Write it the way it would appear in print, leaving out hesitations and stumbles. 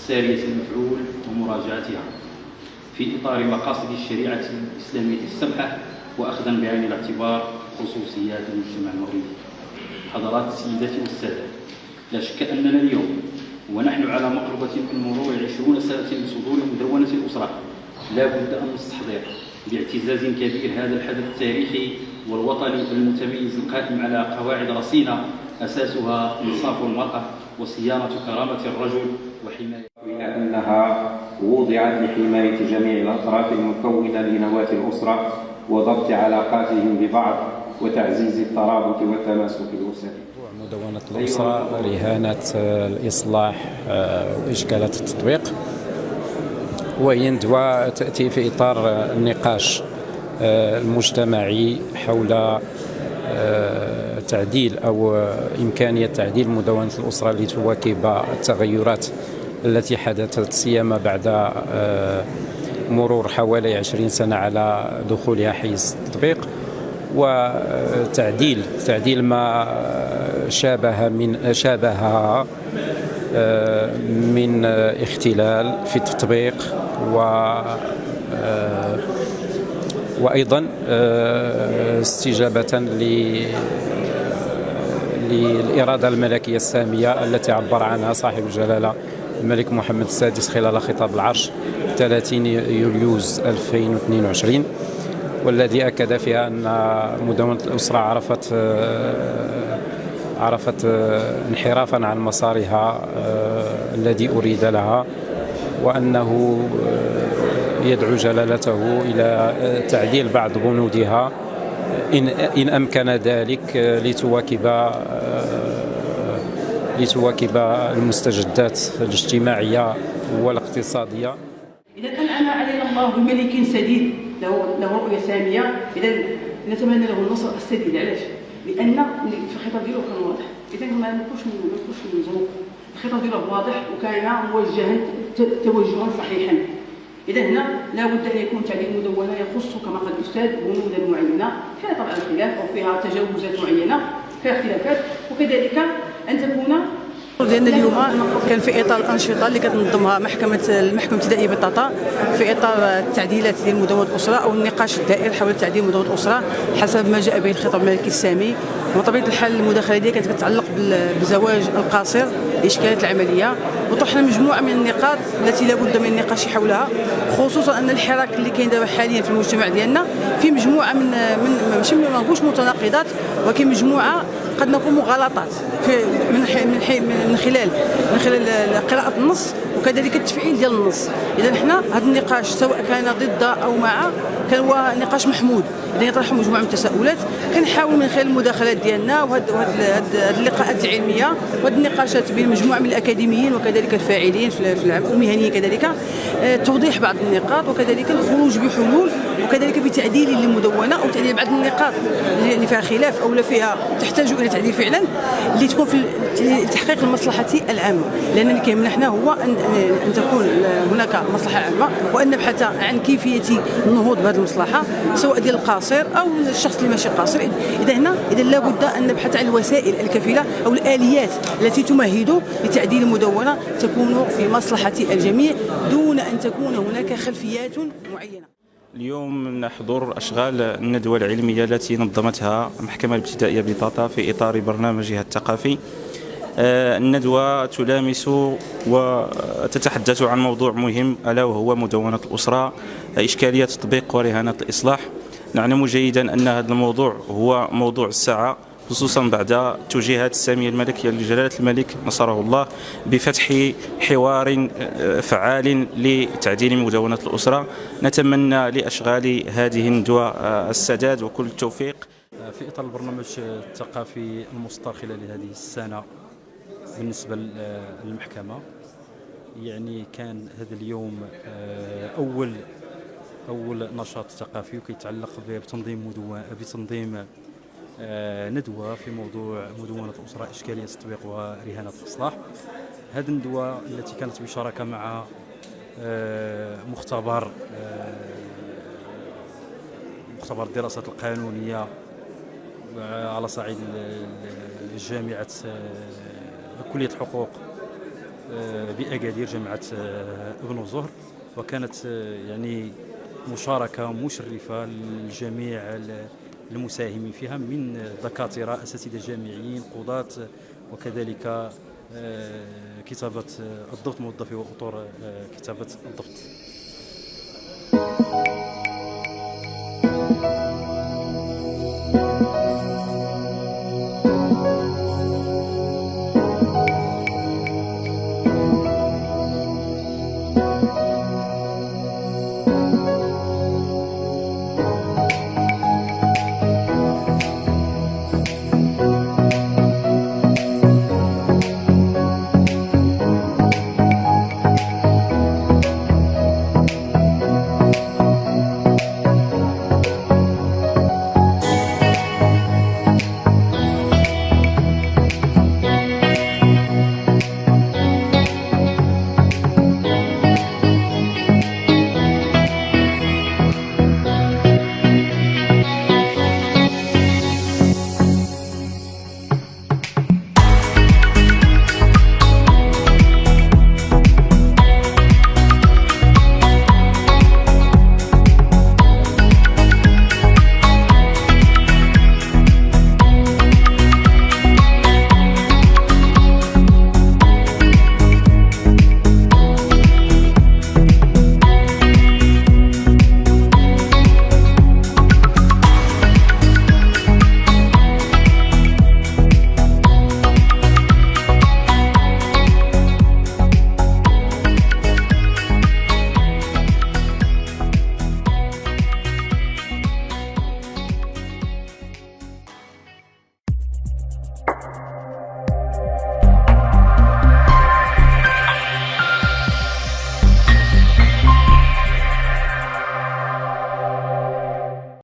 السارية المفعول ومراجعتها في إطار مقاصد الشريعة الإسلامية السمحة وأخذا بعين الاعتبار خصوصيات المجتمع المغربي. حضرات السيدات والسادة، لا شك أننا اليوم ونحن على مقربة من مرور 20 سنة من صدور مدونة الأسرة لا بد أن نستحضر باعتزاز كبير هذا الحدث التاريخي والوطني المتميز القائم على قواعد رصينة أساسها إنصاف المرأة وصيانة كرامة الرجل وحماية، إلى أنها وضعت لحماية جميع الأطراف المكونة لنواة الأسرة وضبط علاقاتهم ببعض وتعزيز الترابط والتماسك الأسري. مدونة الأسرة رهانة الإصلاح وإشكالات التطبيق، وهي ندوة تأتي في إطار النقاش المجتمعي حول تعديل أو إمكانية تعديل مدونة الأسرة لتواكب التغيرات التي حدثت سيما بعد مرور حوالي 20 سنة على دخولها حيز التطبيق، وتعديل ما شابهها من اختلال في التطبيق وأيضا استجابة للإرادة الملكية السامية التي عبر عنها صاحب الجلالة الملك محمد السادس خلال خطاب العرش 30 يوليوز 2022، والذي أكد فيها أن مدونة الأسرة عرفت انحرافا عن مسارها الذي أريد لها، وأنه يدعو جلالته إلى تعديل بعض بنودها إن أمكن ذلك لتواكب المستجدات الاجتماعية والاقتصادية. إذا كان علينا الله بملك سديد له رؤية سامية، إذا نتمنى له النصر السديد. علاش؟ لأن في الخطاب ديالو كان واضح، إذا ما نكونش مزروق، الخطاب ديالو واضح وكان موجها توجها صحيحا. إذا هنا لا بد أن يكون تعديل مدونة يخص كما قال الأستاذ بنودا معينة فيها طبعا خلاف أو فيها تجاوزات معينة، فيها اختلافات، وكذلك أن تكون ديالنا اليوم كان في اطار الانشطه اللي كتنظمها المحكمه الابتدائيه بطاطا في اطار التعديلات ديال مدونه الاسره او النقاش الدائر حول تعديل مدونه الاسره حسب ما جاء به الخطاب الملكي السامي. وطبيعه الحال المداخله ديالي كانت كتتعلق بالزواج القاصر، الاشكالات العمليه، وطرحنا مجموعه من النقاط التي لا بد من النقاش حولها، خصوصا ان الحراك اللي كاين دابا حاليا في المجتمع ديالنا في مجموعه من ماشي ما نقولش متناقضات، ولكن مجموعه قد نكون مغالطات من خلال قراءة النص وكذلك التفعيل ديال النص. إذا حنا هذا النقاش سواء كان ضد أو مع كان هو نقاش محمود، إذا يطرح مجموعة من التساؤلات كنحاول من خلال المداخلات ديالنا وهذه اللقاءات العلمية وهذه النقاشات بين مجموعة من الأكاديميين وكذلك الفاعلين في العمل والمهنيين كذلك توضيح بعض النقاط وكذلك الخروج بحلول وكذلك بتعديل للمدونة أو تعديل بعض النقاط اللي فيها خلاف أو فيها تحتاج إلى تعديل فعلا اللي تكون في تحقيق المصلحة العامة، لأن اللي كيهمنا حنا هو أن تكون هناك مصلحة عامة وأن نبحث عن كيفية النهوض بهذه المصلحة سواء ديال القاصر أو الشخص اللي ماشي قاصر. إذا لابد أن نبحث عن الوسائل الكفيلة أو الآليات التي تمهد لتعديل المدونة تكون في مصلحة الجميع دون أن تكون هناك خلفيات معينة. اليوم نحضر أشغال الندوة العلمية التي نظمتها المحكمة الابتدائية بطاطا في إطار برنامجها الثقافي. الندوة تلامس وتتحدث عن موضوع مهم ألا وهو مدونة الأسرة، إشكالية تطبيق ورهانة الإصلاح. نعلم جيدا أن هذا الموضوع هو موضوع الساعة، خصوصا بعد توجيهات السامية الملكية لجلالة الملك نصره الله بفتح حوار فعال لتعديل مدونة الأسرة. نتمنى لأشغال هذه الندوة السداد وكل التوفيق. في إطار البرنامج الثقافي المصدر خلال هذه السنة بالنسبة للمحكمة، يعني كان هذا اليوم أول نشاط ثقافي وكيتعلق بتنظيم ندوة في موضوع مدونة الأسرة، إشكالية التطبيق ورهانة الإصلاح. هذه الندوة التي كانت بشراكة مع مختبر الدراسات القانونية على صعيد جامعة كلية الحقوق بأكادير جامعة ابن زهر، وكانت يعني مشاركة مشرفة لجميع المساهمين فيها من دكاترة، أساتذة جامعيين، قضاة، وكذلك كتابة الضبط، موظفي وأطر كتابة الضبط.